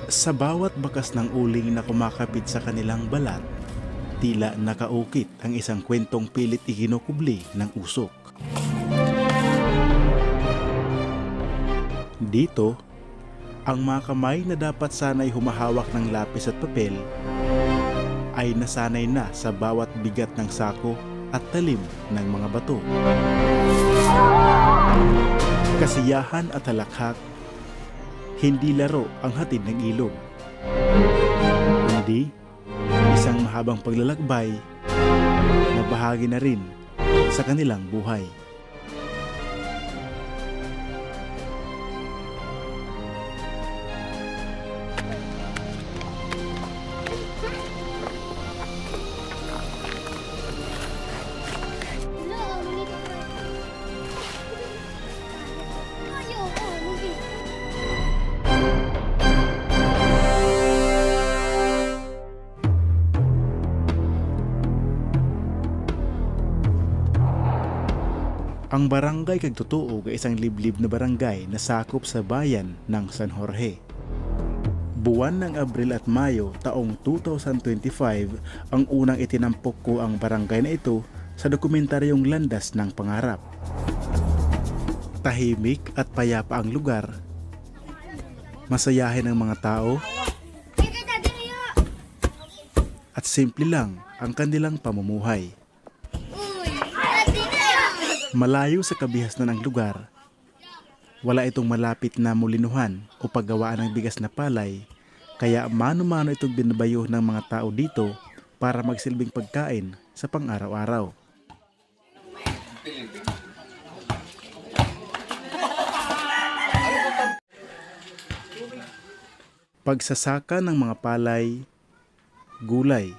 Sa bawat bakas ng uling na kumakapit sa kanilang balat, tila nakaukit ang isang kwentong pilit ikinukubli ng usok. Dito, ang mga kamay na dapat sanay humahawak ng lapis at papel ay nasanay na sa bawat bigat ng sako at talim ng mga bato. Kasiyahan at halakhak, hindi laro ang hatid ng ilog, kundi isang mahabang paglalakbay na bahagi na rin sa kanilang buhay. Ang barangay Kagtutuog ay isang liblib na barangay na sakop sa bayan ng San Jorge. Buwan ng Abril at Mayo taong 2025 ang unang itinampok ko ang barangay na ito sa dokumentaryong Landas ng Pangarap. Tahimik at payapa ang lugar. Masayahin ang mga tao. At simple lang ang kanilang pamumuhay. Malayo sa kabihasnan ng lugar, wala itong malapit na mulinuhan o paggawaan ng bigas na palay, kaya mano-mano itong binabayo ng mga tao dito para magsilbing pagkain sa pang-araw-araw. Pagsasaka ng mga palay, gulay,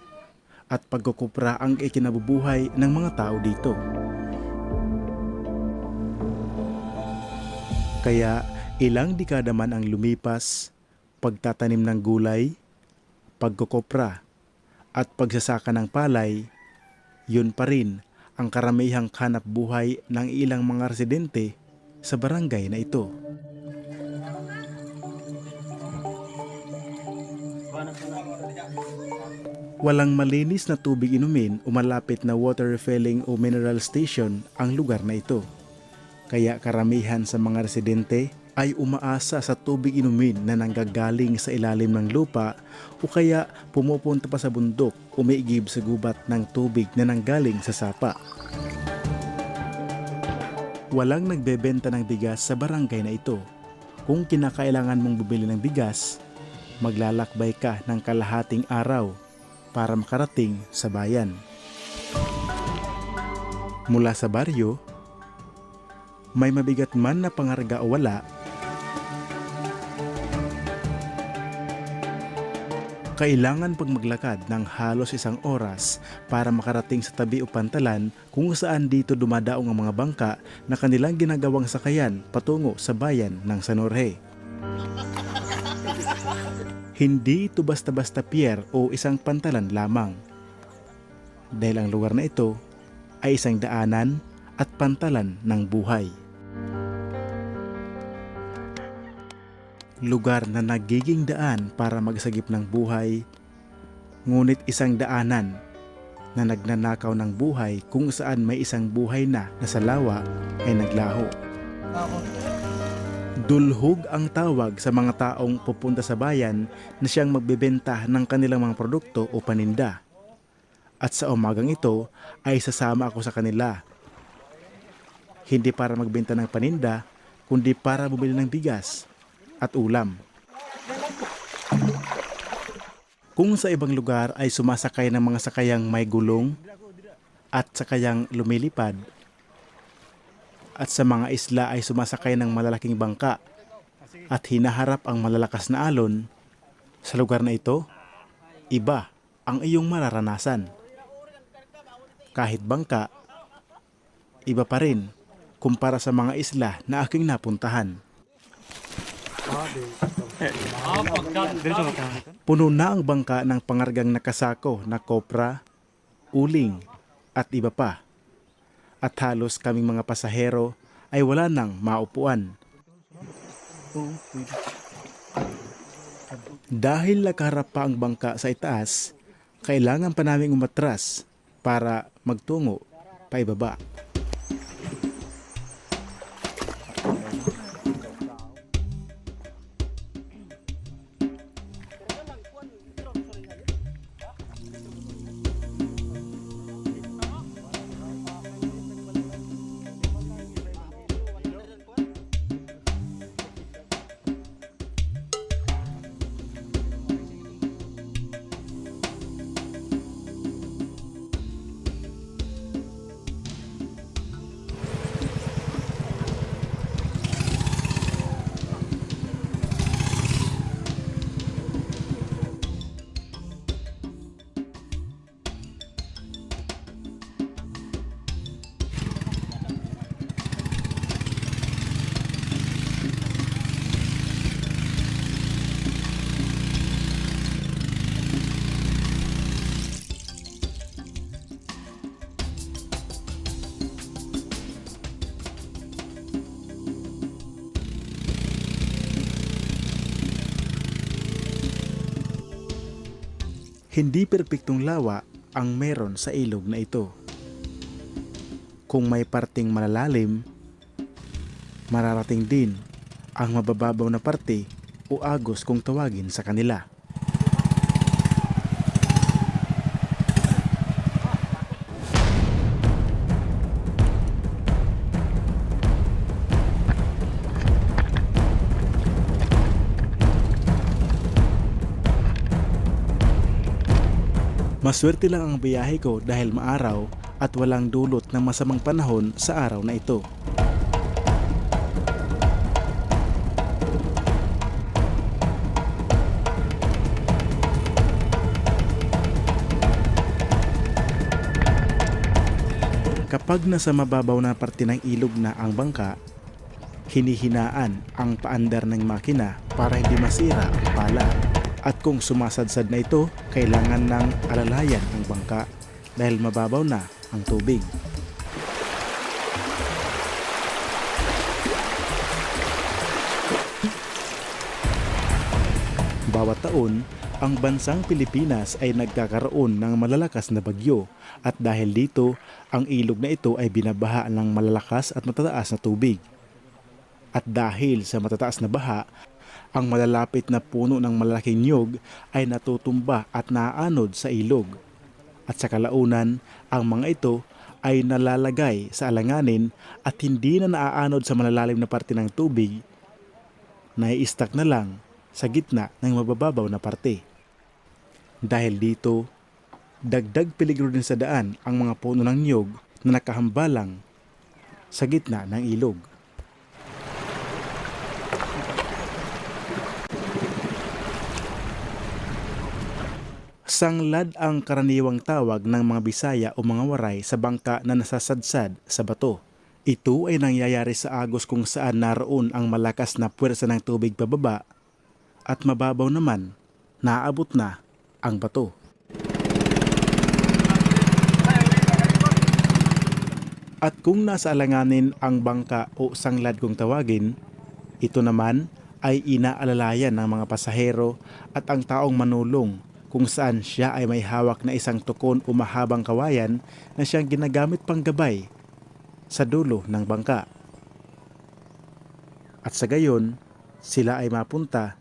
at pagkukupra ang ikinabubuhay ng mga tao dito. Kaya ilang dekada man ang lumipas, pagtatanim ng gulay, pagkukopra, at pagsasaka ng palay, yun pa rin ang karamihang hanap buhay ng ilang mga residente sa barangay na ito. Walang malinis na tubig inumin o malapit na water refilling o mineral station ang lugar na ito. Kaya karamihan sa mga residente ay umaasa sa tubig inumin na nanggagaling sa ilalim ng lupa o kaya pumupunta pa sa bundok o umiigib sa gubat ng tubig na nanggaling sa sapa. Walang nagbebenta ng bigas sa barangay na ito. Kung kinakailangan mong bumili ng bigas, maglalakbay ka ng kalahating araw para makarating sa bayan. Mula sa baryo, may mabigat man na pangarga o wala, kailangan pag maglakad ng halos 1 oras para makarating sa tabi o pantalan kung saan dito dumadaong ang mga bangka na kanilang ginagawang sakayan patungo sa bayan ng San Jorge. Hindi ito basta-basta pier o isang pantalan lamang, dahil ang lugar na ito ay isang daanan at pantalan ng buhay. Lugar na nagiging daan para magsagip ng buhay, ngunit isang daanan na nagnanakaw ng buhay kung saan may isang buhay na sa lawa ay naglaho. Dulhog ang tawag sa mga taong pupunta sa bayan na siyang magbebenta ng kanilang mga produkto o paninda. At sa umagang ito ay sasama ako sa kanila. Hindi para magbenta ng paninda, kundi para bumili ng bigas at ulam. Kung sa ibang lugar ay sumasakay ng mga sakayang may gulong at sakayang lumilipad, at sa mga isla ay sumasakay ng malalaking bangka at hinaharap ang malalakas na alon, sa lugar na ito, iba ang iyong mararanasan. Kahit bangka, iba pa rin kumpara sa mga isla na aking napuntahan. Puno na ang bangka ng pangargang nakasako na kopra, uling at iba pa. At halos kaming mga pasahero ay wala nang maupuan. Dahil nakaharap pa ang bangka sa itaas, kailangan pa naming umatras para magtungo paibaba. Hindi perpektong lawa ang meron sa ilog na ito. Kung may parting malalalim, mararating din ang mabababaw na parte o agos kung tawagin sa kanila. Maswerte lang ang biyahe ko dahil maaraw at walang dulot ng masamang panahon sa araw na ito. Kapag nasa mababaw na parte ng ilog na ang bangka, hinihinaan ang paandar ng makina para hindi masira ang pala. At kung sumasadsad na ito, kailangan ng alalayan ang bangka dahil mababaw na ang tubig. Bawat taon, ang bansang Pilipinas ay nagkakaroon ng malalakas na bagyo at dahil dito, ang ilog na ito ay binabaha ng malalakas at matataas na tubig. At dahil sa matataas na baha, ang malalapit na puno ng malalaking niyog ay natutumba at naaanod sa ilog. At sa kalaunan, ang mga ito ay nalalagay sa alanganin at hindi na naaanod sa malalalim na parte ng tubig, nai-stack na lang sa gitna ng mabababaw na parte. Dahil dito, dagdag peligro din sa daan ang mga puno ng niyog na nakahambalang sa gitna ng ilog. Sanglad ang karaniwang tawag ng mga Bisaya o mga waray sa bangka na nasasadsad sa bato. Ito ay nangyayari sa agos kung saan naroon ang malakas na puwersa ng tubig pababa at mababaw naman naaabot na ang bato. At kung nasa alanganin ang bangka o sanglad kung tawagin, ito naman ay inaalalayan ng mga pasahero at ang taong manulong kung saan siya ay may hawak na isang tukon o mahabang kawayan na siyang ginagamit pang gabay sa dulo ng bangka. At sa gayon, sila ay mapunta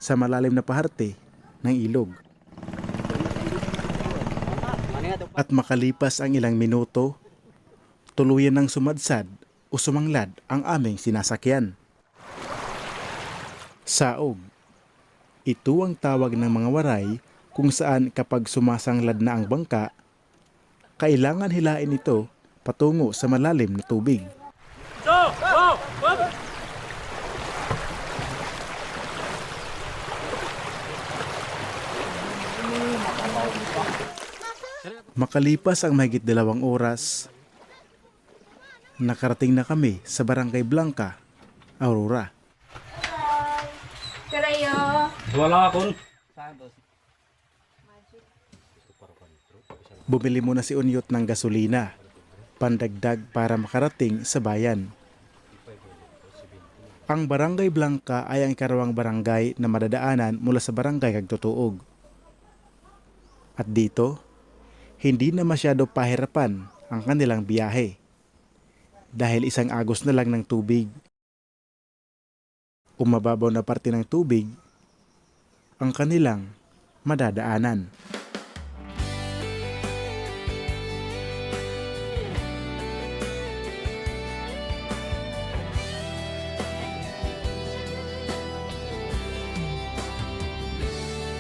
sa malalim na paharte ng ilog. At makalipas ang ilang minuto, tuluyan ng sumadsad o sumanglad ang aming sinasakyan. Saog. Ito ang tawag ng mga waray kung saan kapag sumasanglad na ang bangka, kailangan hilain ito patungo sa malalim na tubig. Makalipas ang mahigit 2 oras, nakarating na kami sa Barangay Blanca, Aurora. Wala akong. Bumili muna si Unyot ng gasolina, pandagdag para makarating sa bayan. Ang Barangay Blanca ay ang ikarawang barangay na madadaanan mula sa barangay Kagtutuog. At dito, hindi na masyado pahirapan ang kanilang biyahe dahil isang agos na lang ng tubig o mababaw na parte ng tubig ang kanilang madadaanan.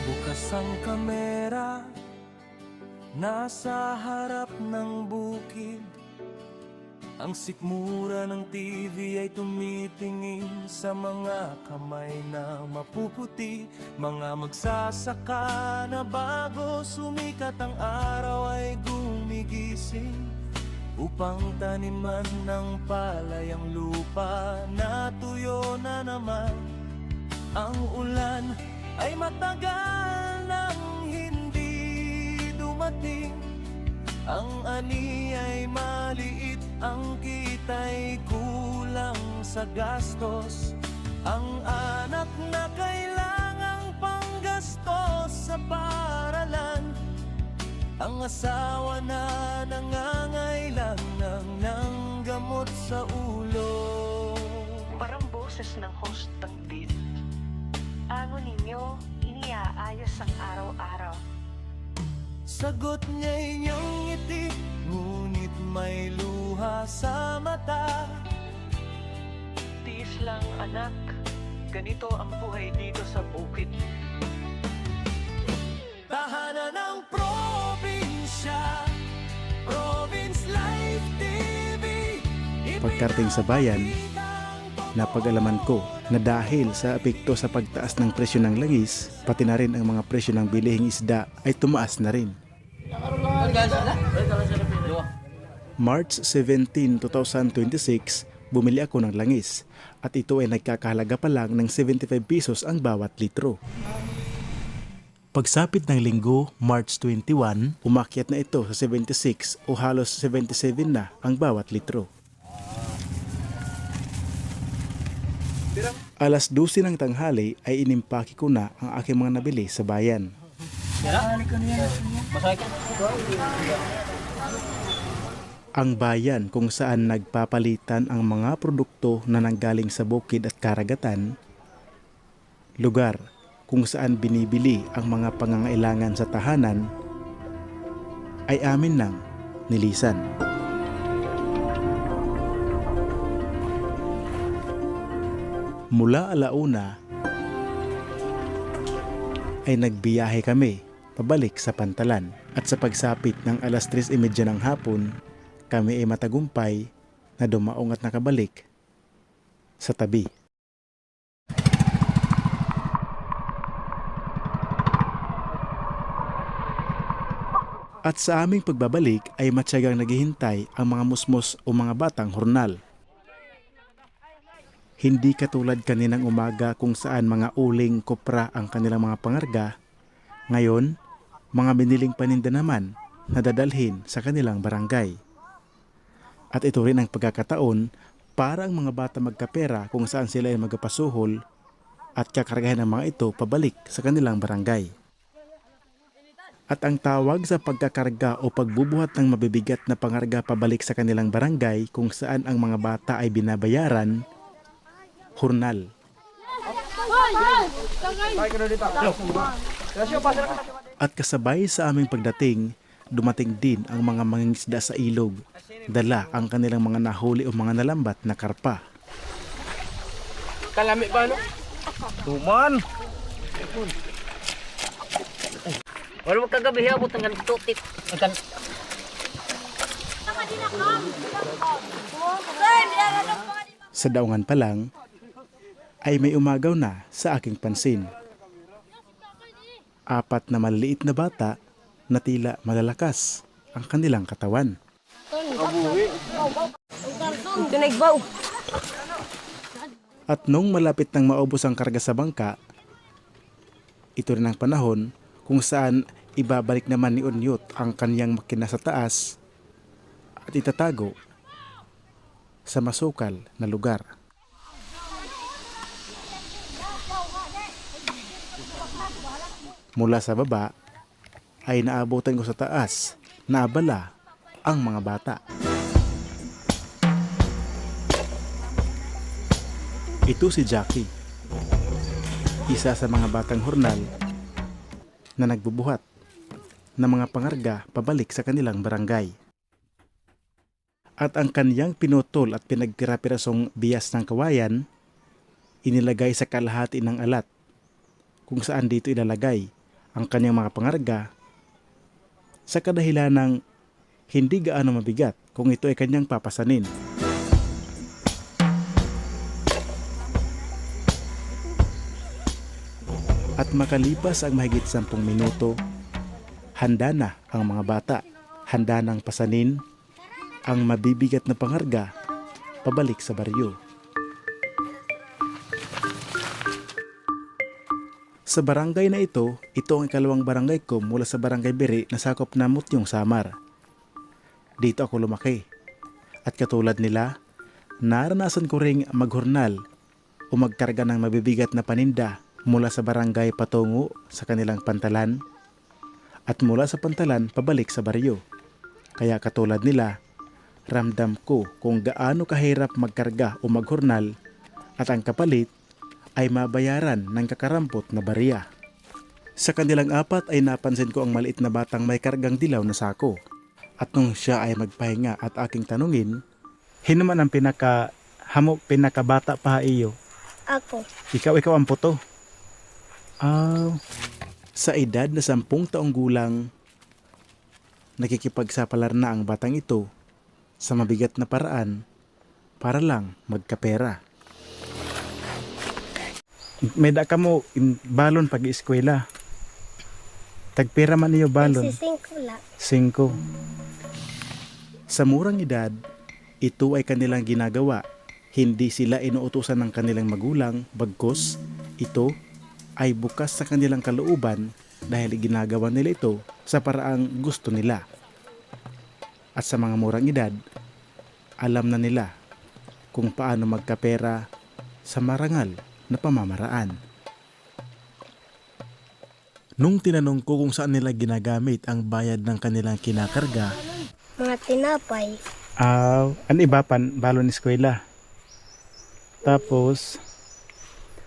Bukas ang kamera, nasa harap ng bukid. Ang sikmura ng TV ay tumitingin sa mga kamay na mapuputi. Mga magsasaka na bago sumikat ang araw ay gumigising upang taniman ng palay ang lupa na tuyo na naman. Ang ulan ay matagal nang hindi dumating. Ang ani ay maliit, ang kita'y kulang sa gastos. Ang anak na kailangang panggastos sa paaralan. Ang asawa na nangangailangan ng gamot sa ulo. Parang boses ng host ng beat. Ano ninyo, iniaayos ang araw-araw. Sagot niya'y iyong ngiti, ngunit may luha sa mata. Tiis lang anak, ganito ang buhay dito sa bukid. Tahanan ng probinsya, Province Life TV. Pagkarating sa bayan, napag-alaman ko na dahil sa epekto sa pagtaas ng presyo ng langis, pati na rin ang mga presyo ng bilihing isda ay tumaas na rin. March 17, 2026, bumili ako ng langis at ito ay nagkakahalaga pa lang ng 75 pesos ang bawat litro. Pagsapit ng linggo, March 21, umakyat na ito sa 76 o halos 77 na ang bawat litro. Alas 12 ng tanghali ay inimpaki ko na ang aking mga nabili sa bayan. Ang bayan kung saan nagpapalitan ang mga produkto na nanggaling sa bukid at karagatan, lugar kung saan binibili ang mga pangangailangan sa tahanan, ay amin nang nilisan. Mula alauna ay nagbiyahe kami pabalik sa Pantalan at sa pagsapit ng alas 3:30 ng hapon, kami ay matagumpay na dumaong at nakabalik sa tabi. At sa aming pagbabalik ay matyagang naghihintay ang mga musmos o mga batang hornal. Hindi katulad kaninang umaga kung saan mga uling, kopra ang kanilang mga pangarga. Ngayon, mga biniling paninda naman na dadalhin sa kanilang barangay. At ito rin ang pagkakataon para ang mga bata magkapera kung saan sila ay magpasuhol at kakargahin ang mga ito pabalik sa kanilang barangay. At ang tawag sa pagkakarga o pagbubuhat ng mabibigat na pangarga pabalik sa kanilang barangay kung saan ang mga bata ay binabayaran, hornal. At kasabay sa aming pagdating, dumating din ang mga mangingisda sa ilog. Dala ang kanilang mga nahuli o mga nalambat na karpa. Kalami ba no? Tuman. Wala mo kagabi abot ng tutik. Akan Sa daungan pa lang, ay may umagaw na sa aking pansin. 4 na maliliit na bata na tila malalakas ang kanilang katawan. At nung malapit nang maubos ang karga sa bangka, ito rin ang panahon kung saan ibabalik naman ni Unyot ang kanyang makina sa taas at itatago sa masukal na lugar. Mula sa baba ay naabutan ko sa taas na abala ang mga bata. Ito si Jackie, isa sa mga batang hornal na nagbubuhat ng mga pangarga pabalik sa kanilang barangay. At ang kaniyang pinutol at pinagtira-pirasong bias ng kawayan, inilagay sa kalahati ng alat kung saan dito ilalagay ang kanyang mga pangarga sa kadahilan ng hindi gaano mabigat kung ito ay kanyang papasanin. At makalipas ang mahigit 10 minuto, handa na ang mga bata, handa nang pasanin ang mabibigat na pangarga pabalik sa baryo. Sa barangay na ito ang ikalawang barangay ko mula sa barangay Biri na sakop na Mutyong Samar. Dito ako lumaki. At katulad nila, naranasan ko ring maghornal o magkarga ng mabibigat na paninda mula sa barangay patungo sa kanilang pantalan at mula sa pantalan pabalik sa baryo. Kaya katulad nila, ramdam ko kung gaano kahirap magkarga o maghornal at ang kapalit ay mabayaran ng kakarampot na barya. Sa kanilang apat ay napansin ko ang maliit na batang may kargang dilaw na sako. At nung siya ay magpahinga at aking tanungin, hinuman ang pinakabata pa iyo? Ako. Ikaw ang puto. Sa edad na 10 taong gulang, nakikipagsapalar na ang batang ito sa mabigat na paraan para lang magkapera. May da ka mo balon pag-eskwela. Tagpira man niyo balon. Si 5 la. 5. Sa murang edad, ito ay kanilang ginagawa. Hindi sila inuutusan ng kanilang magulang, bagkus ito ay bukas sa kanilang kalooban dahil ginagawa nila ito sa paraang gusto nila. At sa mga murang edad, alam na nila kung paano magkapera sa marangal na pamamaraan. Nung tinanong ko kung saan nila ginagamit ang bayad ng kanilang kinakarga, Mga tinapay. ano iba pan balon eskwela. Tapos,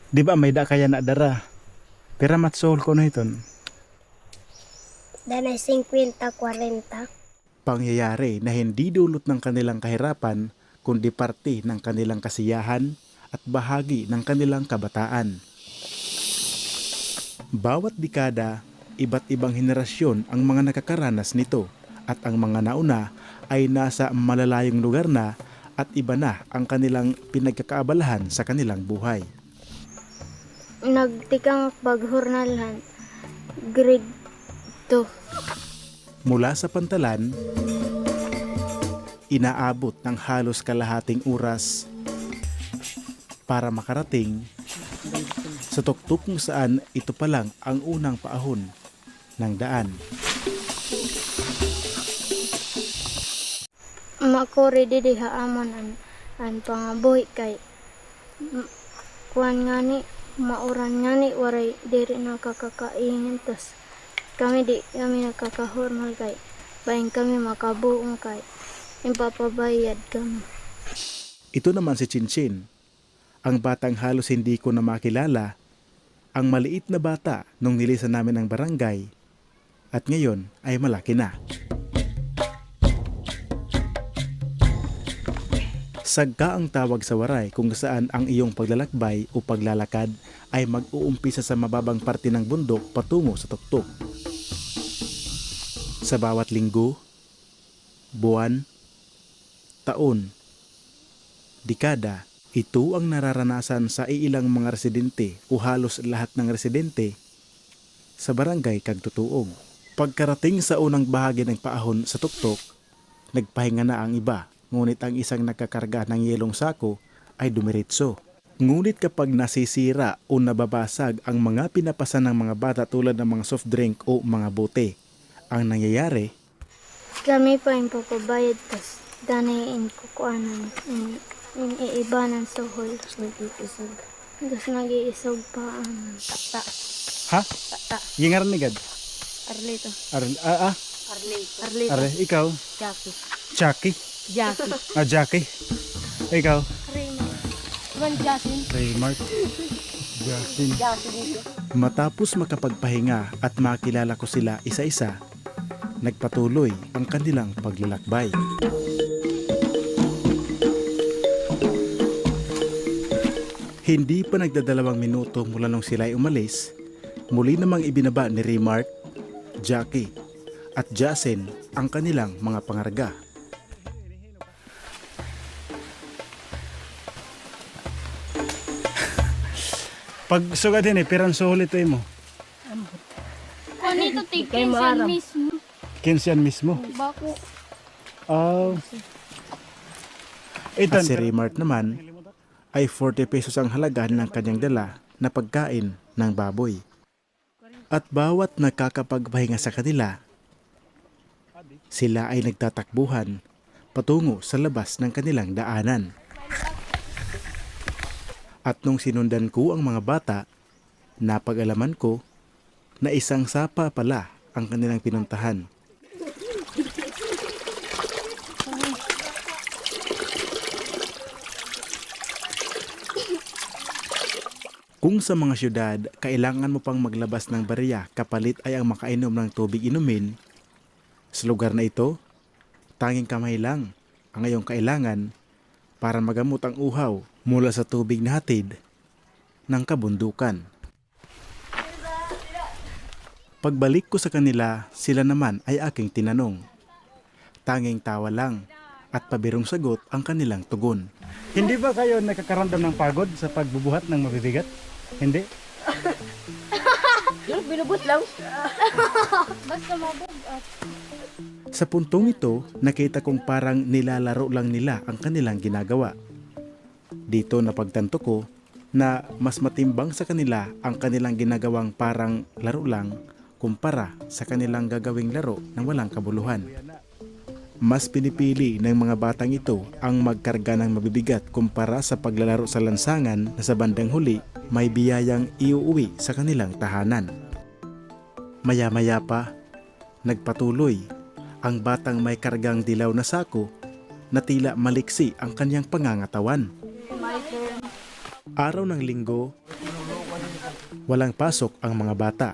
di ba may da kaya na dara? Pero matsol ko na iton. Danay 50-40. Pangyayari na hindi dulot ng kanilang kahirapan, kundi parte ng kanilang kasiyahan at bahagi ng kanilang kabataan. Bawat dekada, iba't ibang henerasyon ang mga nakakaranas nito at ang mga nauna ay nasa malalayong lugar na at iba na ang kanilang pinagkakaabalahan sa kanilang buhay. Nagtikang paghurnalhan. Grade 2. Mula sa pantalan, inaabot ng halos kalahating oras para makarating sa tuktok kung saan ito pa lang ang unang paahon ng daan. Makori didi haamon an pangabuhi kay kuan ngani mauran ngani waray diri nakakakaingin tas kami di kami nakakahurnal kay bayan kami makabuong kay ipapabayad kami. Ito naman si Chinchin, ang batang halos hindi ko na makilala, ang maliit na bata nung nilisan namin ang barangay at ngayon ay malaki na. Sagka ang tawag sa waray kung saan ang iyong paglalakbay o paglalakad ay mag-uumpisa sa mababang parte ng bundok patungo sa tuktok. Sa bawat linggo, buwan, taon, dekada, ito ang nararanasan sa iilang mga residente o halos lahat ng residente sa barangay Kagtutuog. Pagkarating sa unang bahagi ng paahon sa tuktok, nagpahinga na ang iba. Ngunit ang isang nagkakarga ng yelong sako ay dumiritso. Ngunit kapag nasisira o nababasag ang mga pinapasan ng mga bata tulad ng mga soft drink o mga bote, ang nangyayari, Kami pa yung papabayad tas danayin kukuanan in iibanan sa hall. Tapos nag-iisog pa. Ta. Ha? Gingaran ni Gad? Arlito. Arlito. Are, ikaw? Jackie. Chucky? Jackie. Jackie? Ikaw? Raymond. Juan Jasin. Raymart? Justin. Jackie dito. Matapos makapagpahinga at makilala ko sila isa-isa, nagpatuloy ang kanilang paglalakbay. Hindi pa nagdadalawang minuto mula nung sila ay umalis, muli namang ibinaba ni Raymart, Jackie at Jasen ang kanilang mga pangarga. Pag sugat din pirang sulit mo. Kanito Kay Maram. mismo. Kinsiyan mismo. Bako. Oh. At si Raymart naman ay 40 pesos ang halaga ng kanyang dala na pagkain ng baboy. At bawat nakakapagpahinga sa kanila, sila ay nagtatakbuhan patungo sa labas ng kanilang daanan. At nung sinundan ko ang mga bata, napag-alaman ko na isang sapa pala ang kanilang pinuntahan. Kung sa mga syudad, kailangan mo pang maglabas ng barya kapalit ay ang makainom ng tubig inumin, sa lugar na ito, tanging kamay lang ang iyong kailangan para magamot ang uhaw mula sa tubig na hatid ng kabundukan. Pagbalik ko sa kanila, sila naman ay aking tinanong. Tanging tawa lang at pabirong sagot ang kanilang tugon. Hindi ba kayo nakakaramdam ng pagod sa pagbubuhat ng mabibigat? Hindi? Binubot lang. Basta mabugat. Sa puntong ito, nakita kong parang nilalaro lang nila ang kanilang ginagawa. Dito napagtanto ko na mas matimbang sa kanila ang kanilang ginagawang parang laro lang kumpara sa kanilang gagawing laro ng walang kabuluhan. Mas pinipili ng mga batang ito ang magkarga ng mabibigat kumpara sa paglalaro sa lansangan na sa bandang huli may biyayang iuuwi sa kanilang tahanan. Maya-maya pa, nagpatuloy ang batang may kargang dilaw na sako na tila maliksi ang kanyang pangangatawan. Araw ng linggo, walang pasok ang mga bata.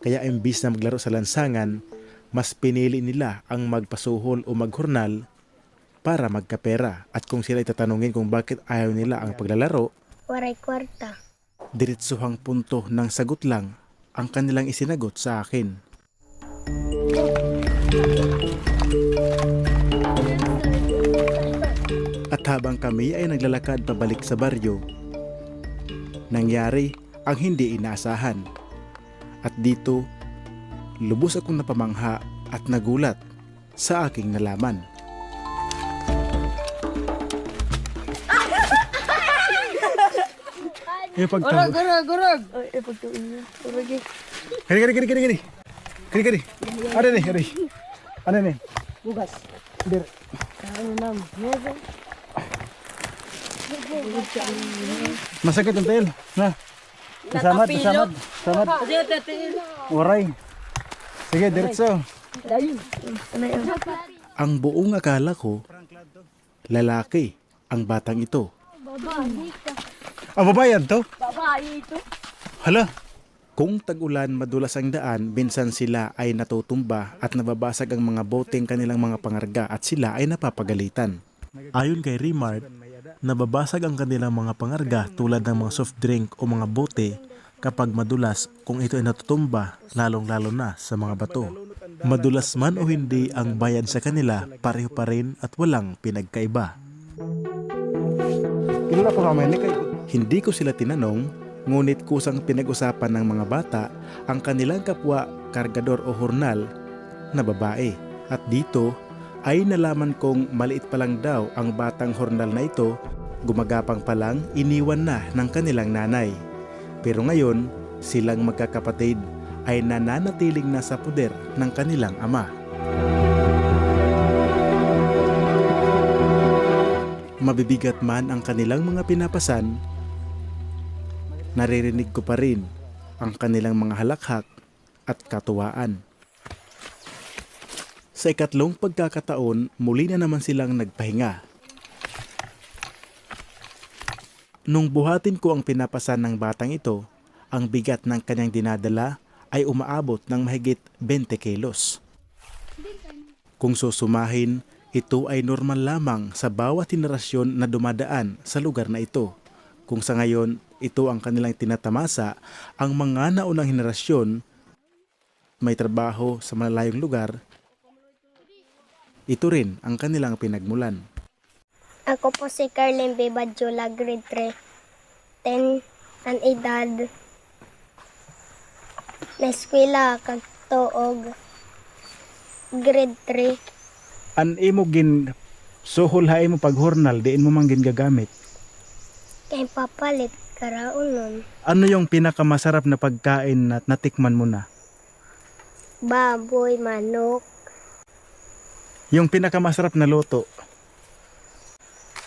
Kaya imbis na maglaro sa lansangan, mas pinili nila ang magpasuhol o maghurnal para magkapera. At kung sila itatanungin kung bakit ayaw nila ang paglalaro, Waray kwarta. diretsuhang punto ng sagot lang ang kanilang isinagot sa akin. At habang kami ay naglalakad pabalik sa baryo, nangyari ang hindi inaasahan. At dito, lubos akong napamangha at nagulat sa aking nalaman. Yung pagtawag. Gurag. Kari. Ano ni? Ano ni? Bugas. Dir. Ano nam? Masakit ang tail. Na. Samad. Kasi tatiin. Waray. Sige, diretso. Dayon. Ang buong akala ko, lalaki ang batang ito. Ang babayan to? Babae ito. Hala, kung tag-ulan madulas ang daan, minsan sila ay natutumba at nababasag ang mga boteng kanilang mga pangarga at sila ay napapagalitan. Ayon kay Raymart, nababasag ang kanilang mga pangarga tulad ng mga soft drink o mga bote kapag madulas kung ito ay natutumba, lalong-lalo na sa mga bato. Madulas man o hindi ang bayad sa kanila, pareho pa rin at walang pinagkaiba. Hindi ko sila tinanong, ngunit kusang pinag-usapan ng mga bata ang kanilang kapwa kargador o hurnal na babae. At dito ay nalaman kong maliit pa lang daw ang batang hurnal na ito, gumagapang pa lang iniwan na ng kanilang nanay. Pero ngayon, silang magkakapatid ay nananatiling nasa puder ng kanilang ama. Mabibigat man ang kanilang mga pinapasan, naririnig ko pa rin ang kanilang mga halakhak at katuwaan. Sa ikatlong pagkakataon, muli na naman silang nagpahinga. Nung buhatin ko ang pinapasan ng batang ito, ang bigat ng kanyang dinadala ay umaabot ng mahigit 20 kilos. Kung susumahin, ito ay normal lamang sa bawat henerasyon na dumadaan sa lugar na ito. Kung sa ngayon, ito ang kanilang tinatamasa, ang mga naunang henerasyon may trabaho sa malalayong lugar, ito rin ang kanilang pinagmulan. Ako po si Carlin B. Badjula, grade 3. 10 ang edad. Na eskwela kag tuog. Grade 3. An imo gin suhol ha imo paghurnal, diin mo man gin gagamit. Kay papalit karaon nun. Ano yung pinakamasarap na pagkain na natikman mo na? Baboy, manok, Yung pinakamasarap na luto?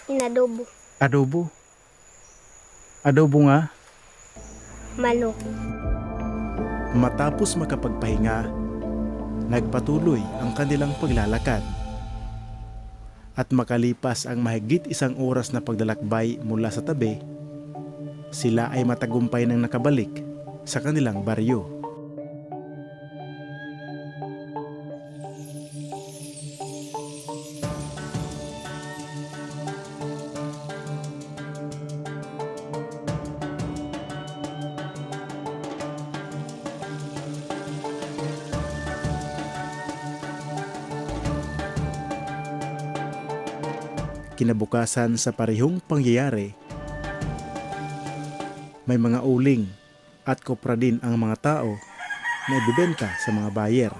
inadobo, Adobo. Adobo nga. manok. Matapos makapagpahinga, nagpatuloy ang kanilang paglalakad. At makalipas ang mahigit 1 oras na paglalakbay mula sa tabi, sila ay matagumpay nang nakabalik sa kanilang baryo. Kinabukasan sa parehong pangyayari, may mga uling at kopra din ang mga tao na ibibenta sa mga buyer.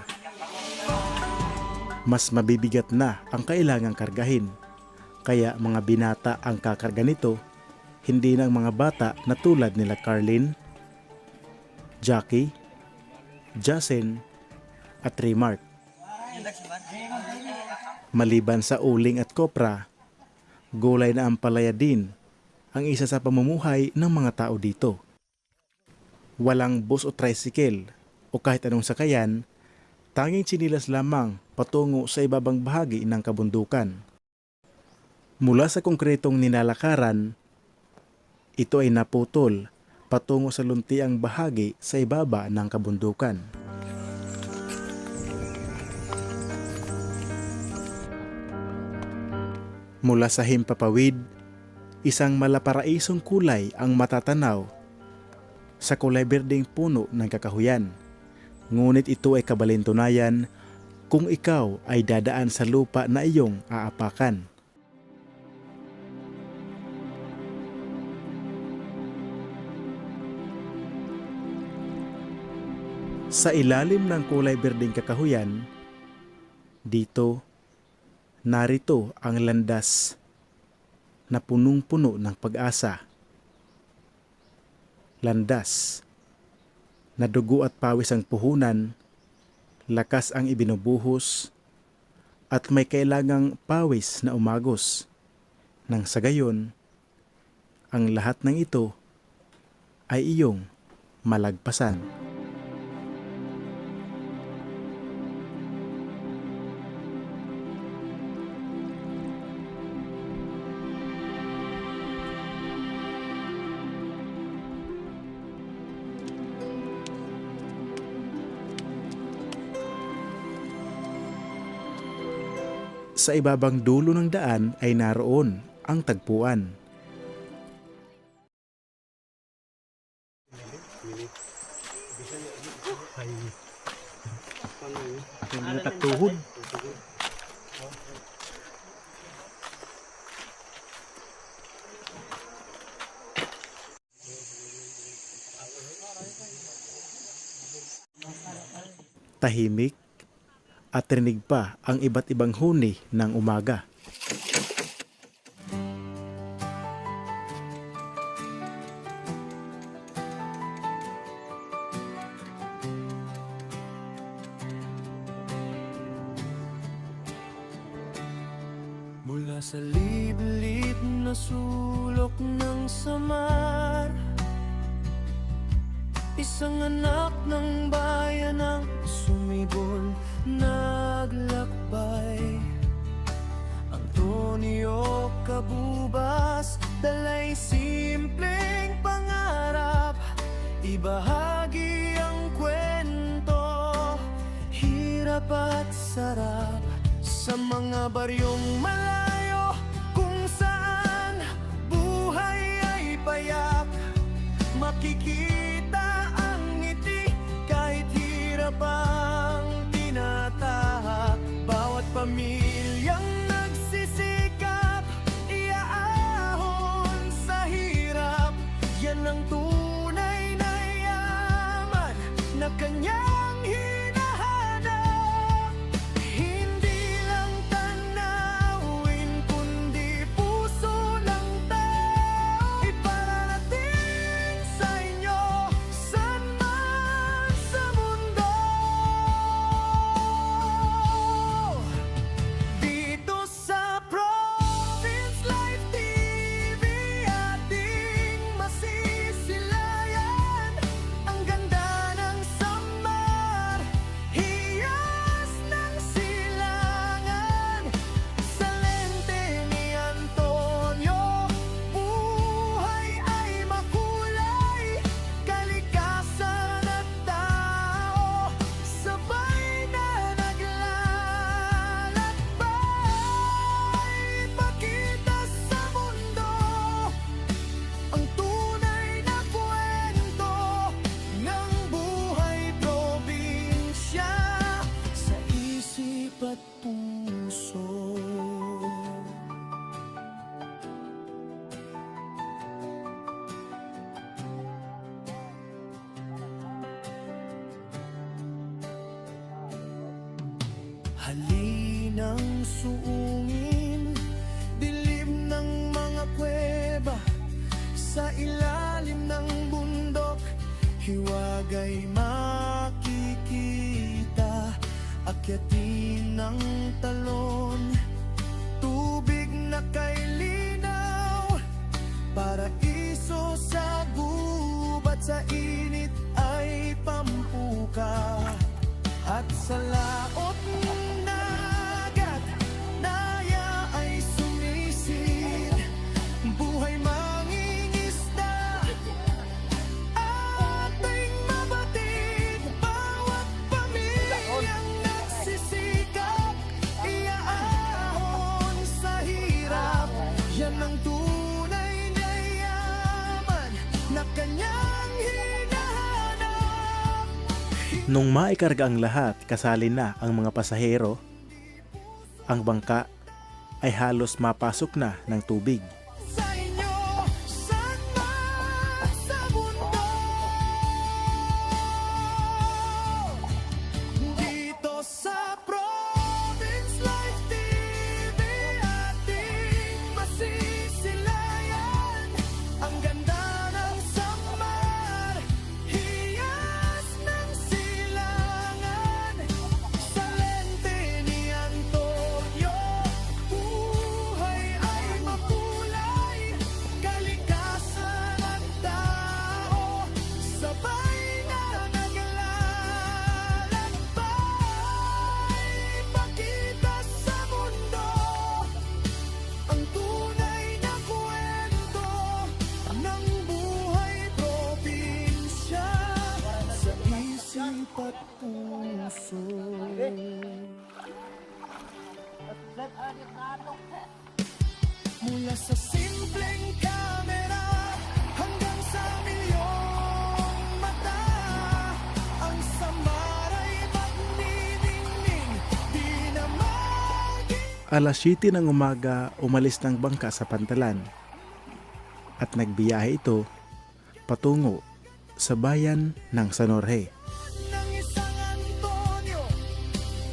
Mas mabibigat na ang kailangang kargahin, kaya mga binata ang kakarga nito, hindi ng mga bata na tulad nila Carlin, Jackie, Jasen at Remark. Maliban sa uling at kopra, gulay na ampalaya din ang isa sa pamumuhay ng mga tao dito. Walang bus o tricycle o kahit anong sakayan, tanging tsinilas lamang patungo sa ibabang bahagi ng kabundukan. Mula sa konkretong ninalakaran, ito ay naputol patungo sa luntiang bahagi sa ibaba ng kabundukan. Mula sa himpapawid, isang malaparaisong kulay ang matatanaw sa kulay berdeng puno ng kakahuyan. Ngunit ito ay kabalintunayan kung ikaw ay dadaan sa lupa na iyong aapakan. Sa ilalim ng kulay berdeng kakahuyan, narito ang landas na punong-puno ng pag-asa. Landas na dugo at pawis ang puhunan, lakas ang ibinubuhos, at may kailangang pawis na umagos. Nang sa gayon, ang lahat ng ito ay iyong malagpasan. Sa ibabang dulo ng daan ay naroon ang tagpuan. Tahimik at rinig pa ang iba't ibang huni ng umaga. Mula sa liblib na sulok ng samar, Isang anak ng bayan ang sumibol, naglakbay. Antonio Cabubas, dalay simpleng pangarap, ibahagi ang kwento, hirap at sarap sa mga baryong malayo kung saan buhay ay payak. Makikita ang ngiti kahit hirap ang tinatahak. Bawat pamilyang nagsisikap, iaahon sa hirap. Yan ang tunay na yaman na kanyang hinahanap. Hindi lang tanawin kundi puso ng tao, ipararating sa inyo saan man sa mundo. Dito sa Province Life TV, ating masisilayan ang ganda ng Samar, hiyas ng silangan. Sa lente ni Antonio, buhay ay makulay, kalikasan at tao, sabay na naglalakbay. Ipakita sa mundo ang tunay na kwento ng buhay probinsya sa isip at puso. Halinang suungin, dilim ng mga kuweba, sa ilalim ng bundok, hiwagay makikita. Akyatin ng talon, tubig na kay linaw, paraiso sa gubat, sa init ay pampuka. At sa laot ng dagat, daya ay sumisid, buhay mangingisda, ating mabatid. Bawat pamilyang nagsisikap, iaahon sa hirap. Yan ang tunay na yaman na kanyang hinahanap. Nung maikarga ang lahat, kasali na ang mga pasahero, ang bangka ay halos mapasok na ng tubig. Sa inyo, saan man sa mundo. Dito sa Province Life TV, ating masisilayan ang ganda ng Samar, hiyas ng silangan. Sa lente ni Antonio, buhay ay makulay, kalikasan at tao, sabay na naglalakbay. Ipakita sa mundo ang tunay na kwento ng buhay probinsya sa isip at puso. Mula sa simpleng kamera hanggang sa milyong mata, ang Samar ay magniningning, di na Alas 7 ng umaga, umalis ng bangka sa Pantalan at nagbiyahe ito patungo sa bayan ng San Jorge. ng isang Antonio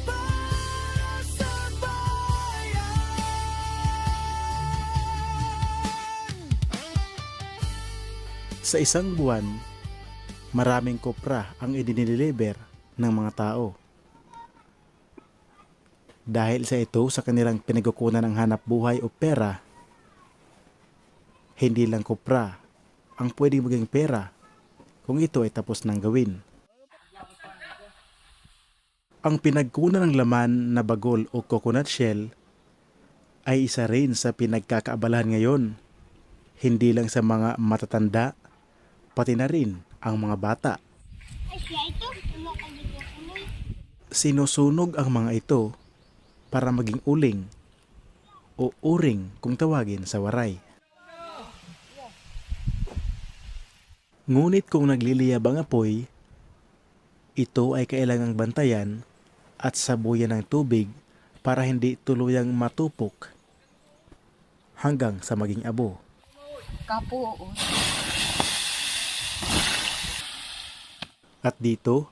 para sa bayan. Sa isang buwan, maraming kopra ang idinideliver ng mga tao. Dahil sa ito sa kanilang pinagkukunan ng hanap buhay o pera, hindi lang kopra ang pwedeng maging pera kung ito ay tapos ng gawin. Ang pinagkunan ng laman na bagol o coconut shell ay isa rin sa pinagkakaabalahan ngayon, hindi lang sa mga matatanda, pati na rin ang mga bata. Sinusunog ang mga ito para maging uling o uring kung tawagin sa waray. Ngunit kung nagliliyab ang apoy, ito ay kailangang bantayan at sabuyan ng tubig para hindi tuluyang matupok hanggang sa maging abo. At dito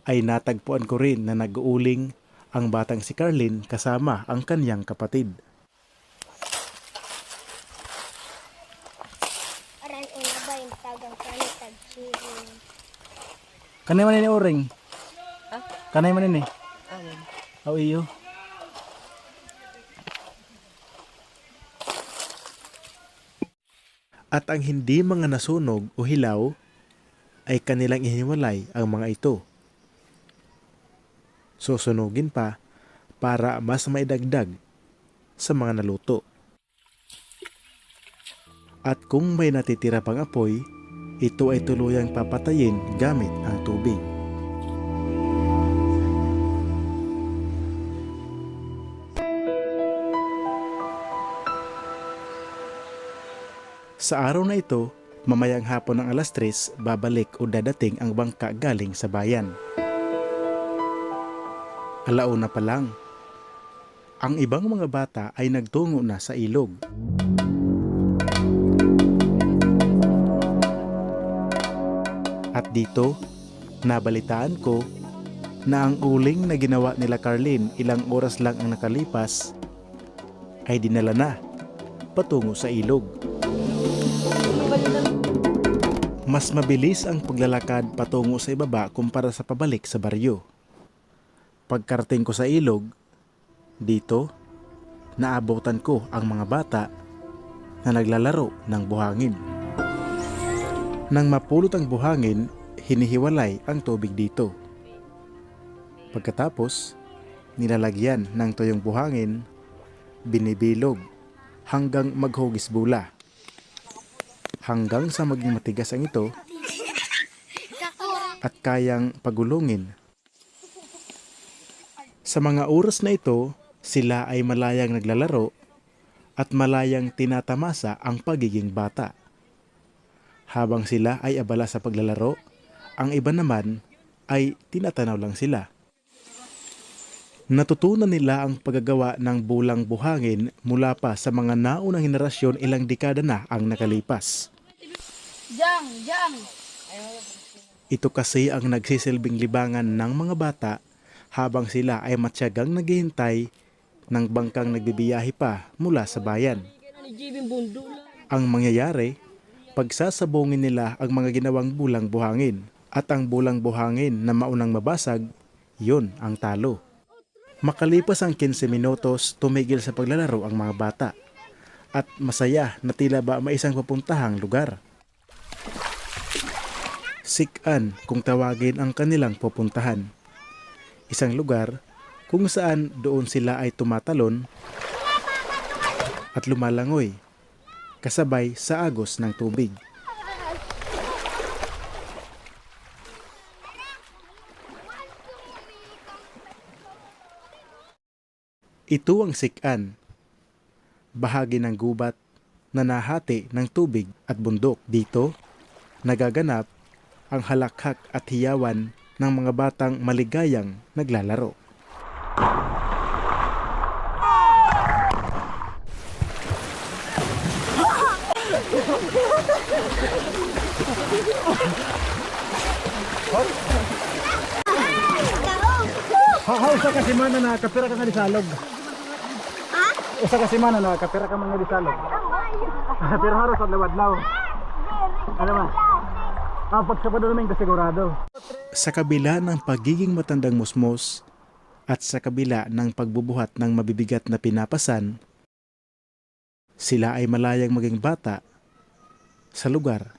ay natagpuan ko rin na nag-uuling ang batang si Carlin kasama ang kanyang kapatid. Kanay man ini oring? Kanay man ini? Aw iyo. At ang hindi mga nasunog o hilaw ay kanilang ihiniwalay ang mga ito. Susunugin pa para mas maidagdag sa mga naluto. At kung may natitira pang apoy, ito ay tuluyang papatayin gamit ang tubig. Sa araw na ito, mamayang hapon ng alas 3, babalik o dadating ang bangka galing sa bayan. Alauna pa lang, ang ibang mga bata ay nagtungo na sa ilog. At dito, nabalitaan ko na ang uling na ginawa nila Carlin ilang oras lang ang nakalipas ay dinala na patungo sa ilog. Mas mabilis ang paglalakad patungo sa ibaba kumpara sa pabalik sa baryo. Pagkarating ko sa ilog, dito, naabutan ko ang mga bata na naglalaro ng buhangin. Nang mapulot ang buhangin, hinihiwalay ang tubig dito. Pagkatapos, nilalagyan ng tuyong buhangin, binibilog hanggang maghugis bula. Hanggang sa maging matigas ang ito at kayang pagulungin. Sa mga oras na ito, sila ay malayang naglalaro at malayang tinatamasa ang pagiging bata. Habang sila ay abala sa paglalaro, ang iba naman ay tinatanaw lang sila. Natutunan nila ang paggagawa ng bulang buhangin mula pa sa mga naunang henerasyon, ilang dekada na ang nakalipas. Ito kasi ang nagsisilbing libangan ng mga bata habang sila ay matyagang naghihintay ng bangkang nagbibiyahe pa mula sa bayan. Ang mangyayari, pagsasabungin nila ang mga ginawang bulang buhangin at ang bulang buhangin na maunang mabasag, yun ang talo. Makalipas ang 15 minutos, tumigil sa paglalaro ang mga bata at masaya na tila ba may isang papuntahang lugar. Sikan kung tawagin ang kanilang pupuntahan. Isang lugar kung saan doon sila ay tumatalon at lumalangoy kasabay sa agos ng tubig. Ito ang sikan, bahagi ng gubat na nahati ng tubig at bundok. Dito, nagaganap ang halakhak at hiyawan ng mga batang maligayang naglalaro. Usa ka semana na kapira ka nga di salog. Ha? Usa ka semana na kapira ka mga di salog. Pero haros ang lawadlaw. Ano ba? Pag Sabado namin kasigurado. Sa kabila ng pagiging matandang musmos at sa kabila ng pagbubuhat ng mabibigat na pinapasan, sila ay malayang maging bata sa lugar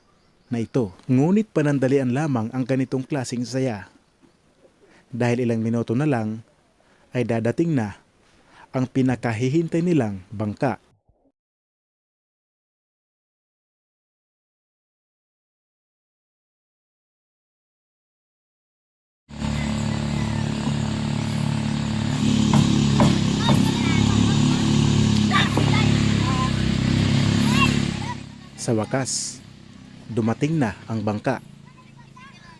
na ito. Ngunit panandalian lamang ang ganitong klaseng saya. Dahil ilang minuto na lang ay dadating na ang pinakahihintay nilang bangka. Sa wakas, dumating na ang bangka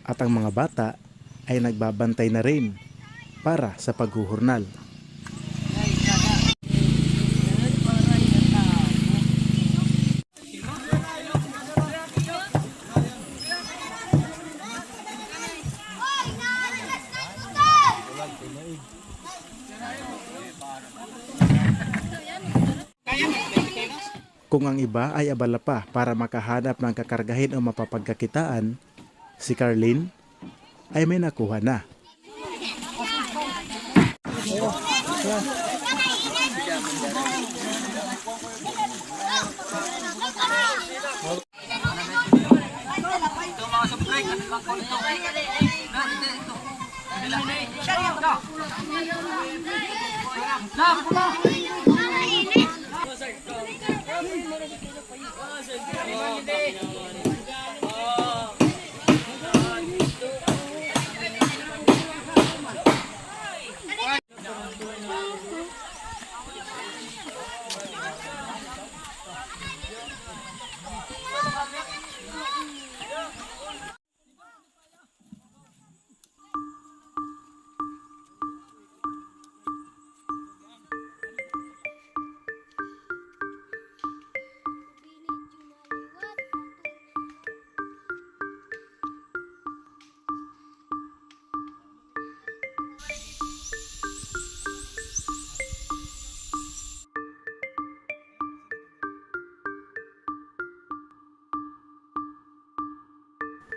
at ang mga bata ay nagbabantay na rin para sa paghuhurnal. Kung ang iba ay abala pa para makahanap ng kakargahin o mapapagkakitaan, si Carlin ay may nakuha na.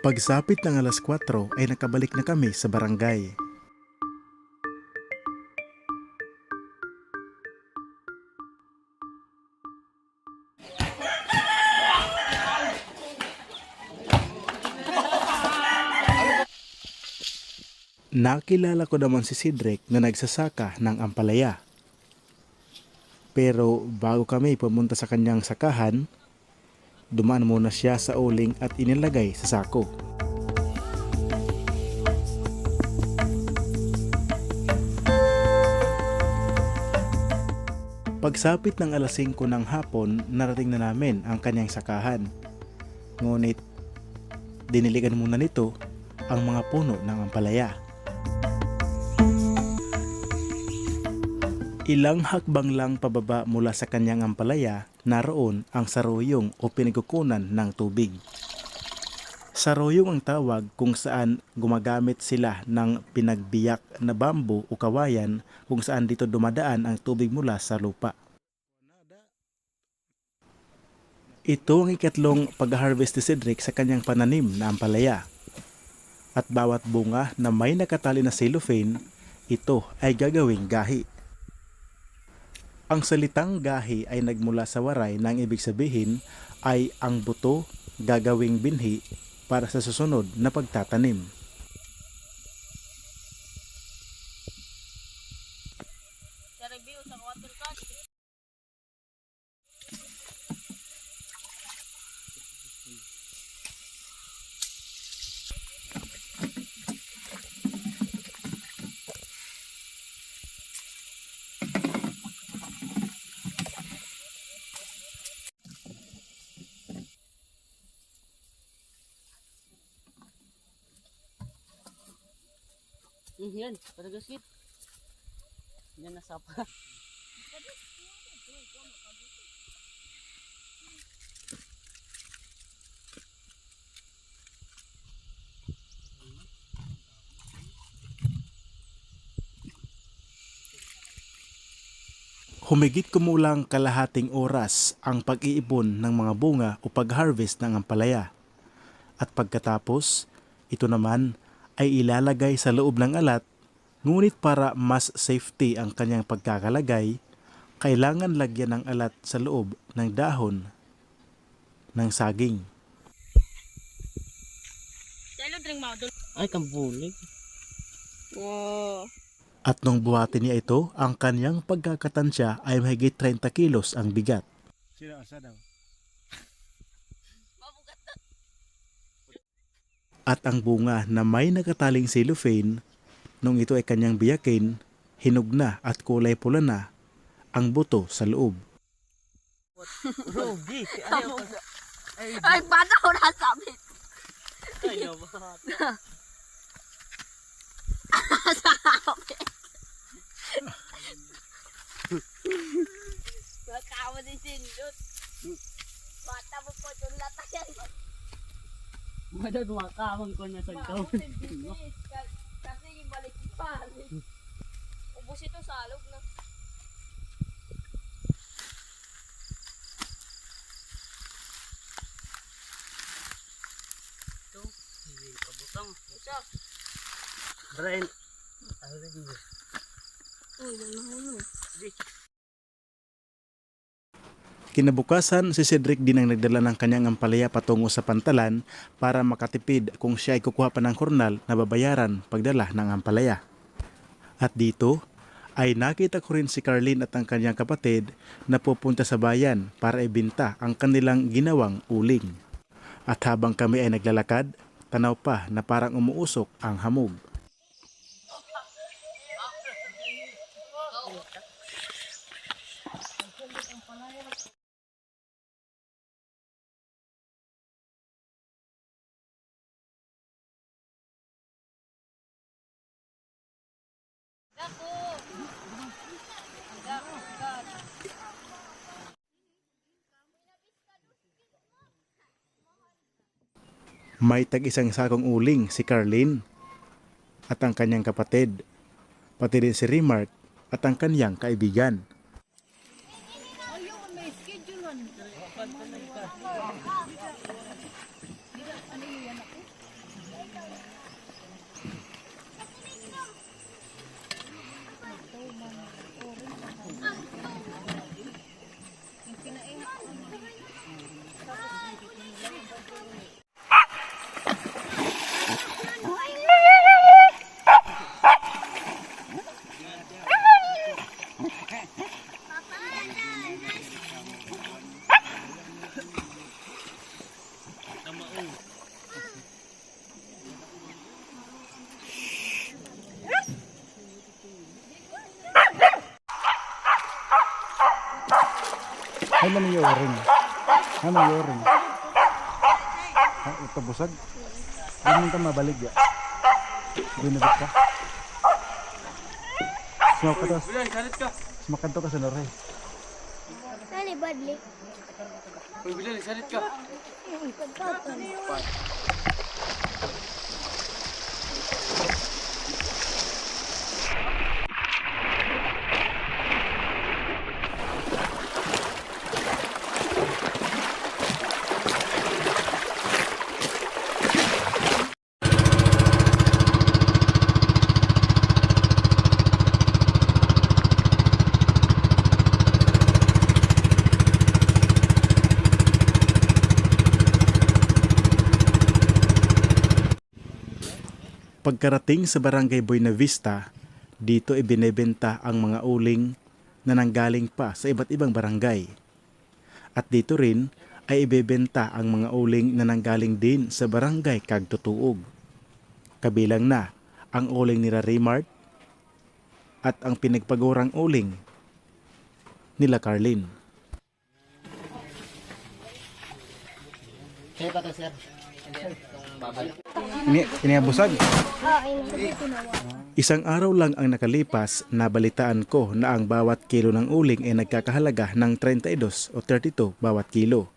Pagsapit ng alas 4 ay nakabalik na kami sa barangay. Nakilala ko naman si Cedric na nagsasaka ng ampalaya. Pero bago kami pumunta sa kanyang sakahan, dumaan muna siya sa uling at inilagay sa sako. Pagsapit ng alas 5 ng hapon, narating na namin ang kanyang sakahan. Ngunit, diniligan muna nito ang mga puno ng ampalaya. Ilang hakbang lang pababa mula sa kanyang ampalaya, naroon ang saruyong o pinagkukunan ng tubig. Saruyong ang tawag kung saan gumagamit sila ng pinagbiyak na bambu o kawayan kung saan dito dumadaan ang tubig mula sa lupa. Ito ang ikatlong pag-harvest ni Cedric sa kanyang pananim na ampalaya. At bawat bunga na may nakatali na cellophane, ito ay gagawing gahi. Ang salitang gahi ay nagmula sa waray na ang ibig sabihin ay ang buto gagawing binhi para sa susunod na pagtatanim. Yan, talaga sweet. Yan nasapa. Humigit kumulang kalahating oras ang pag-iibon ng mga bunga o pag-harvest ng ampalaya. At pagkatapos, ito naman ay ilalagay sa loob ng alat, ngunit para mas safety ang kanyang pagkakalagay, kailangan lagyan ng alat sa loob ng dahon ng saging. Ay, kambulig. At nung buhatin niya ito, ang kanyang pagkakatansya ay mahigit 30 kilos ang bigat. Sino asa daw? At ang bunga na may nakataling cellophane, nung ito ay kanyang biyakin, hinog na at kulay pula na ang buto sa loob. Rugi. Ay, paano ko nasabit? Ayaw ba? Makawa din sindot. Bata mo po yung latayan. Madad makamang ko na sa Makawa din bilis. Kasi yung balik pa. Ubus ito sa alog na. Kabutang. Isa. Brian. Uy, nanahuno. Kinabukasan, si Cedric din ang nagdala ng kanyang ampalaya patungo sa pantalan para makatipid kung siya ay kukuha pa ng kurnal na babayaran pagdala ng ampalaya. At dito ay nakita ko rin si Carlin at ang kanyang kapatid na pupunta sa bayan para ibenta ang kanilang ginawang uling. At habang kami ay naglalakad, tanaw pa na parang umuusok ang hamog. May tag-isang sakong uling si Carlin at ang kanyang kapatid, pati rin si Remark at ang kanyang kaibigan. Ay, naman yung oring. Ano yung oring? Ha, ito busag. Hindi ka mabalig ya. Binabit ka. Smoke ka to. Smoke ka to sa noray. Nani badli? Pagkarating sa barangay Buena Vista, dito ibinebenta ang mga uling na nanggaling pa sa iba't ibang barangay. At dito rin ay ibebenta ang mga uling na nanggaling din sa barangay Kagtutuog. Kabilang na ang uling nila Remark at ang pinagpagurang uling nila Carlin. Kaya ba ka, sir? Babalik. Ini busag. Isang araw lang ang nakalipas, nabalitaan ko na ang bawat kilo ng uling ay nagkakahalaga ng 32 o 32 bawat kilo.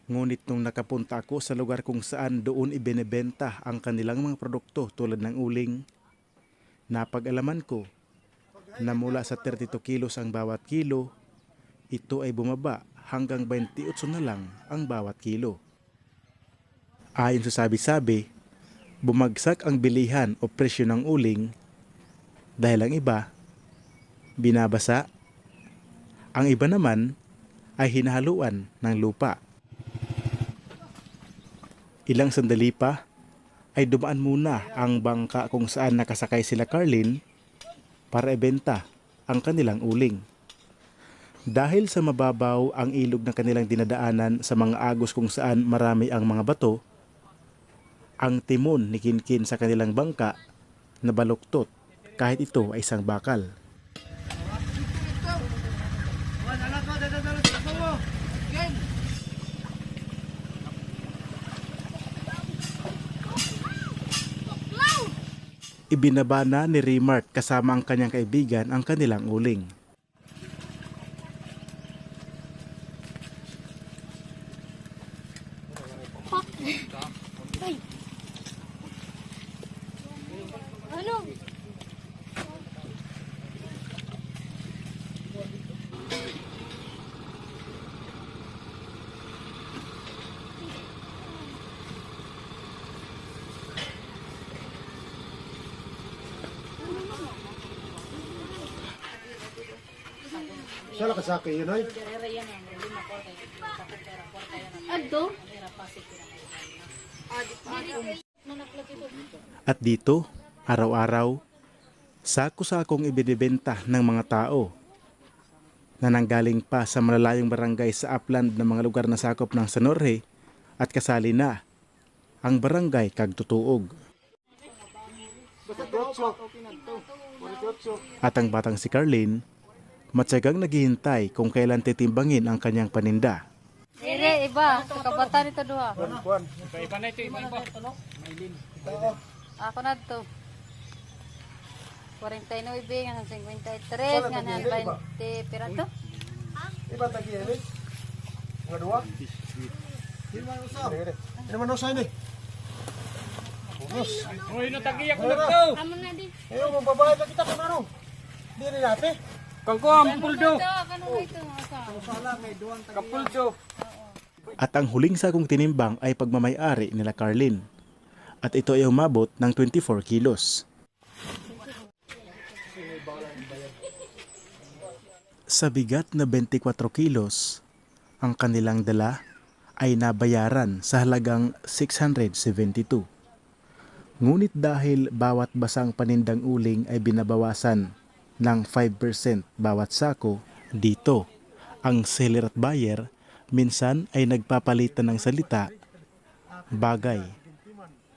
Ngunit nung nakapunta ako sa lugar kung saan doon ibinebenta ang kanilang mga produkto tulad ng uling, napag-alaman ko na mula sa 32 kilos ang bawat kilo, ito ay bumaba hanggang 28 na lang ang bawat kilo. Ayon sa sabi-sabi, bumagsak ang bilihan o presyo ng uling dahil ang iba binabasa, ang iba naman ay hinahaluan ng lupa. Ilang sandali pa ay dumaan muna ang bangka kung saan nakasakay sila Carlin para ibenta ang kanilang uling. Dahil sa mababaw ang ilog na kanilang dinadaanan sa mga agos kung saan marami ang mga bato, ang timon ni Kinkin sa kanilang bangka nabaluktot kahit ito ay isang bakal. Ibinaba na ni Remart kasama ang kanyang kaibigan ang kanilang uling. Ano? Sala ka sa akin yun ay. Adto? At dito, araw-araw, sako-sakong ibinibenta ng mga tao na nanggaling pa sa malalayong barangay sa upland ng mga lugar na sakop ng Sanorhe at kasali na ang barangay Kagtutuog. At ang batang si Carlin, matyagang naghihintay kung kailan titimbangin ang kanyang paninda. Dire, iba. Kabata nito duha. Iba na ito, iba. Ako na to. 49, ngayon 53, ngayon 20 pira to. Iba tagi ini. Nga dua. Hindi man usay ni. Hoy, no tagi ako na to. Amo na di. Ayo mababayad na kita kanaro. Di rin natin. Kangko ang puldo. Kano ito? Kapuldo. At ang huling sakong tinimbang ay pagmamayari nila Carlin. At ito ay umabot ng 24 kilos. Sa bigat na 24 kilos, ang kanilang dala ay nabayaran sa halagang 672. Ngunit dahil bawat basang panindang uling ay binabawasan ng 5% bawat sako, dito ang seller at buyer minsan ay nagpapalitan ng salita, bagay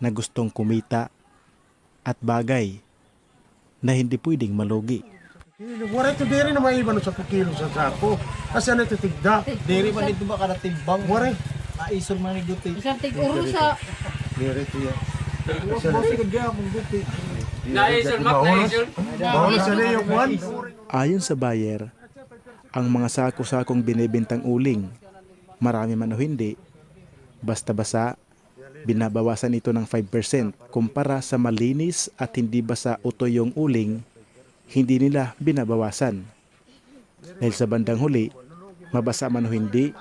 na gustong kumita at bagay na hindi pwedeng malugi. Wala ito diri na may iba no sa kilo sa sako. Kasi ano ito tigda. Diri man dito ba kada timbang? Wala. Aisol man ni guti. Isang tig-uro sa Diri ito yan. Bosi ko diya mong guti. Naisol mak naisol. Bawal sa niyo kwan. Ayon sa buyer, ang mga sako-sakong binibintang uling, marami man o hindi, basta basa, binabawasan ito ng 5% kumpara sa malinis at hindi basa utoy yung uling, hindi nila binabawasan. Dahil sa bandang huli, mabasa man o hindi,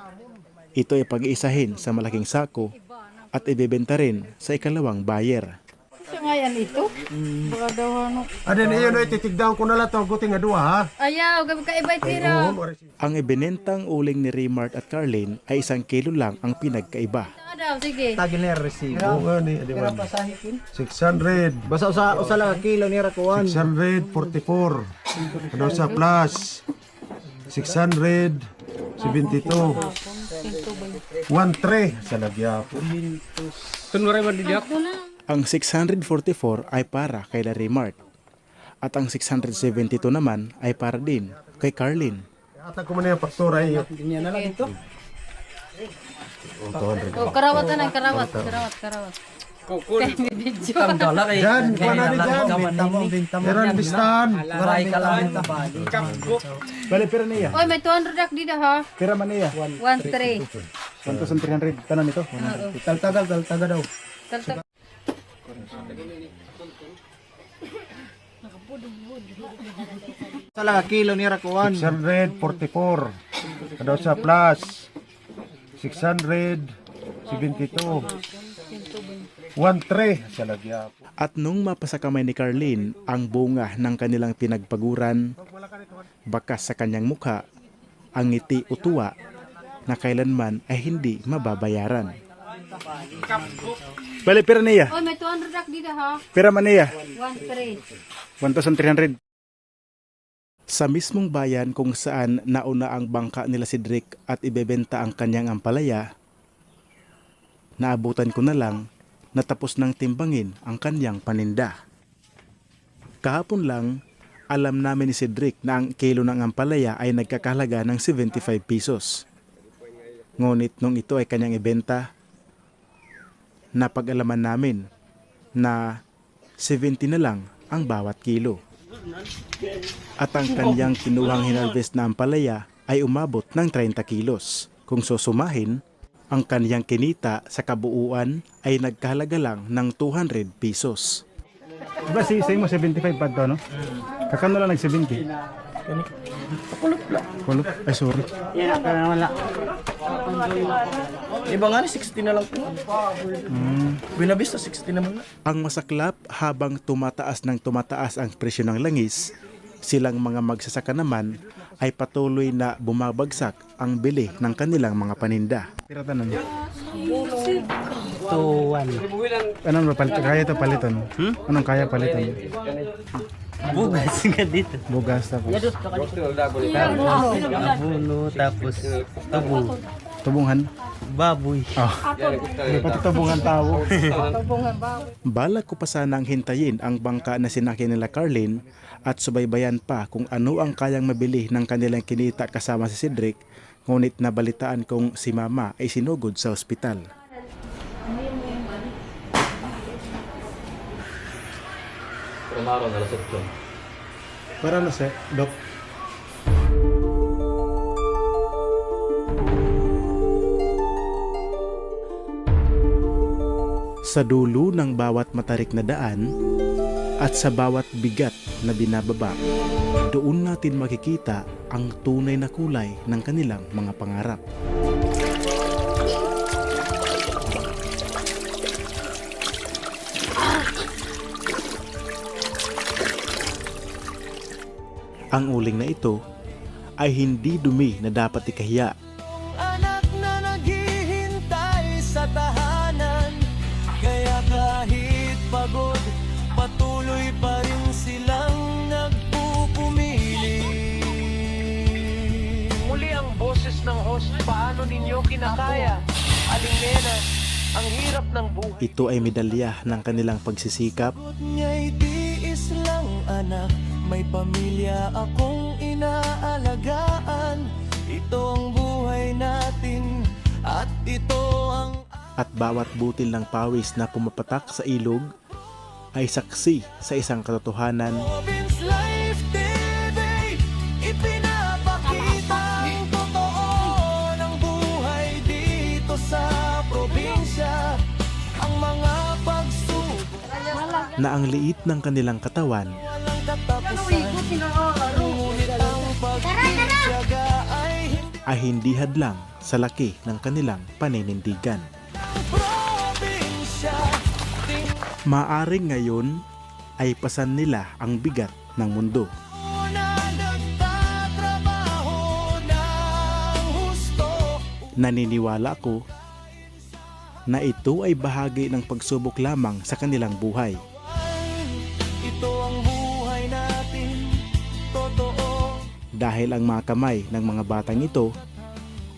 ito ay pag-iisahin sa malaking sako at ibebenta rin sa ikalawang buyer. Sa ngayon ito? Baka daw ano. Aden iyo no ititigdaw ko na lang to guting nga duha ha. Ayaw, gabi ka iba'y tira. Ang ibinentang uling ni Remart at Carlin ay 1 kilo lang ang pinagkaiba. Daw, sige. Tagin na resibo. Oo nga ni, di ba? Pasahikin. 600. Basta usa lang ang kilo ni rakuan. 644. Ano sa plus? 672. 13 sa lagyapo. Tunuray man diyak. Ang 644 ay para kay Remart at ang 672 naman ay para din kay Carlin. Ata ko man yung faktura iyo. Ganyan na lang ito. Oh, karawat na, karawat. Kukul. Ang dala kay. Jan, kuha na di dyan. Binta mo. Meron listahan. Maray ka lang ito ba? Bale, pera niya. Oy, may 200 dak dito ha. Pera man niya. 1-3. 1,300. Kanan ito. Taltagal daw. Taltag. Usa lang ang kilo ni rakuan. 644. Ano sa plus? 672. 13 sa lagyapo. At nung mapasa kamay ni Carlin ang bunga ng kanilang pinagpaguran, bakas sa kanyang mukha, ang ngiti o tuwa na kailanman ay hindi mababayaran. Bale, pera niya. Oh, may 200 rak dito ha. Pera man niya. 1-3. 1,300. Sa mismong bayan kung saan nauna ang bangka nila si Drake at ibebenta ang kanyang ampalaya, naabutan ko na lang na tapos ng timbangin ang kanyang paninda. Kahapon lang, alam namin ni si Drake na ang kilo ng ampalaya ay nagkakahalaga ng 75 pesos. Ngunit nung ito ay kanyang ibenta, napag-alaman namin na 70 na lang ang bawat kilo. At ang kanyang kinuhang hinarvest na ampalaya ay umabot ng 30 kilos. Kung susumahin, ang kanyang kinita sa kabuuan ay nagkahalaga lang ng 200 pesos. Diba si say mo 75 pa to, no? Kakano lang nag-70? Kulop. Ay, sorry. Iba nga ni 60 na lang po. Binabista 60 naman na. Ang masaklap, habang tumataas ng tumataas ang presyo ng langis, silang mga magsasaka naman ay patuloy na bumabagsak ang bili ng kanilang mga paninda. Pira tanan. 2-1. Anong kaya to palitan? Anong kaya palitan? Bugas nga dito. Bugas tapos. Abuno tapos tubo. Tubungan. Baboy. Hindi pati tubungan tao. Balak ko pa sanang hintayin ang bangka na sinakyan nila Carlin at subaybayan pa kung ano ang kayang mabili ng kanilang kinita kasama si Cedric, ngunit nabalitaan kong si Mama ay sinugod sa ospital. Para na se, Dok. Sa dulo ng bawat matarik na daan at sa bawat bigat na binababa, doon natin makikita ang tunay na kulay ng kanilang mga pangarap. Ang uling na ito ay hindi dumi na dapat ikahiya. Anak na naghihintay sa tahanan, kaya kahit pagod, patuloy pa rin silang nagpupumili. Muli ang boses ng host, paano ninyo kinakaya? Aling Nena, ang hirap ng buhay. Ito ay medalya ng kanilang pagsisikap Pagod niya'y tiis lang anak, may pamilya akong inaalagaan. Ito ang buhay natin at ito ang at bawat butil ng pawis na pumapatak sa ilog ay saksi sa isang katotohanan Province Life TV. Ipinapakita ang totoo ng buhay dito sa probinsya. Ang mga pagsubok, na ang liit ng kanilang katawan walang katapusan. Ngunit ang pagtitiyaga ay hindi hadlang sa laki ng kanilang paninindigan. probinsya. Maaring ngayon ay pasan nila ang bigat ng mundo. Na nagtatrabaho ng husto. Naniniwala ko na ito ay bahagi ng pagsubok lamang sa kanilang buhay. Ito ang buhay natin, totoo. Dahil ang mga kamay ng mga batang ito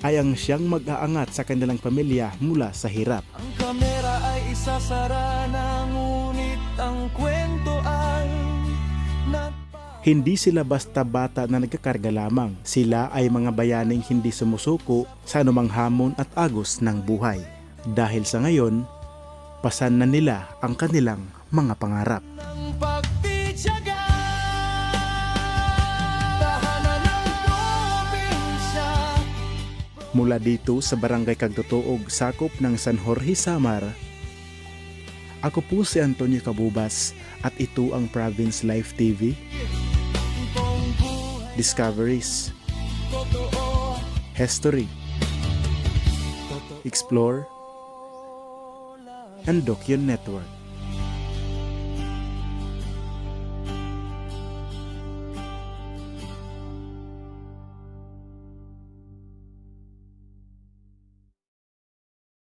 ay ang siyang mag-aangat sa kanilang pamilya mula sa hirap. Ang kamera ay isasara na, ngunit ang kwento ay Hindi sila basta bata na nagkakarga lamang. Sila ay mga bayaning hindi sumusuko sa anumang hamon at agos ng buhay. Dahil sa ngayon, pasan na nila ang kanilang mga pangarap. ng pagtitiyaga. Tahanan ng probinsya. Mula dito sa Barangay Kagtutuog, sakop ng San Jorge, Samar, ako po si Antonio Cabubas at ito ang Province Life TV. Discoveries, History, Explore, and Docu Network.